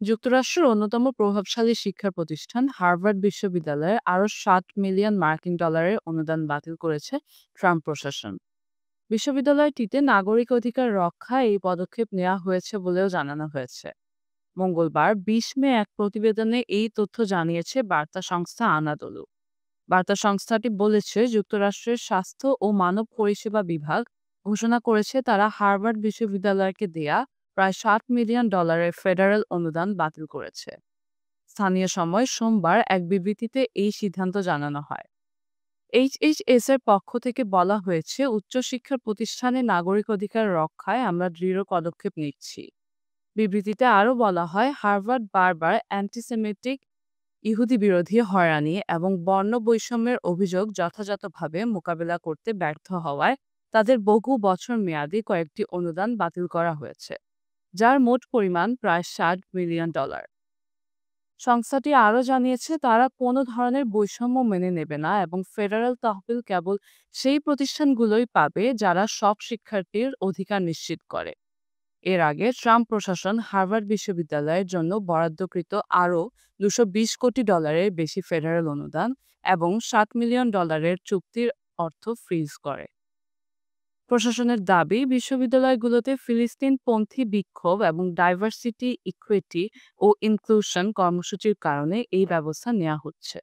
যুক্তরাষ্ট্রের অন্যতম প্রভাবশালী শিক্ষা প্রতিষ্ঠান হার্ভার্ড বিশ্ববিদ্যালয়ে আরও $60 মিলিয়ন অনুদান বাতিল করেছে ট্রাম্প প্রশাসন। বিশ্ববিদ্যালয়টিতে নাগরিক অধিকার রক্ষায় এই পদক্ষেপ নেওয়া হয়েছে বলেও জানানো হয়েছে। মঙ্গলবার 20 মে এক প্রতিবেদনে এই তথ্য জানিয়েছে বার্তা সংস্থা আনাদোলু। বার্তা সংস্থাটি বলেছে, যুক্তরাষ্ট্রের স্বাস্থ্য ও মানব পরিষেবা বিভাগ ঘোষণা করেছে তারা হার্ভার্ড বিশ্ববিদ্যালয়কে দেয়া প্রায় $60 মিলিয়ন ফেডারেল অনুদান বাতিল করেছে। স্থানীয় সময় সোমবার এক বিবৃতিতে এই সিদ্ধান্ত জানানো হয়। এইচএইচএস এর পক্ষ থেকে বলা হয়েছে, উচ্চশিক্ষা প্রতিষ্ঠানে নাগরিক অধিকার রক্ষায় আমরা দৃঢ় পদক্ষেপ নিচ্ছি। বিবৃতিতে আরও বলা হয়, হার্ভার্ড বারবার অ্যান্টিসেমিটিক, ইহুদি বিরোধী হয়রানি এবং বর্ণ বৈষম্যের অভিযোগ যথাযথভাবে মোকাবেলা করতে ব্যর্থ হওয়ায় তাদের বহু বছর মেয়াদী কয়েকটি অনুদান বাতিল করা হয়েছে, যার মোট পরিমাণ প্রায় $60 মিলিয়ন। সংস্থাটি আরও জানিয়েছে, তারা কোনো ধরনের বৈষম্য মেনে নেবে না এবং ফেডারেল তহবিল কেবল সেই প্রতিষ্ঠানগুলোই পাবে যারা সব শিক্ষার্থীর অধিকার নিশ্চিত করে। এর আগে ট্রাম্প প্রশাসন হার্ভার্ড বিশ্ববিদ্যালয়ের জন্য বরাদ্দকৃত আরও $220 কোটি বেশি ফেডারেল অনুদান এবং $60 মিলিয়ন চুক্তির অর্থ ফ্রিজ করে। প্রশাসনের দাবি, বিশ্ববিদ্যালয়গুলোতে ফিলিস্তিনপন্থী বিক্ষোভ এবং ডাইভার্সিটি, ইকুইটি ও ইনক্লুশন কর্মসূচির কারণে এই ব্যবস্থা নেওয়া হচ্ছে।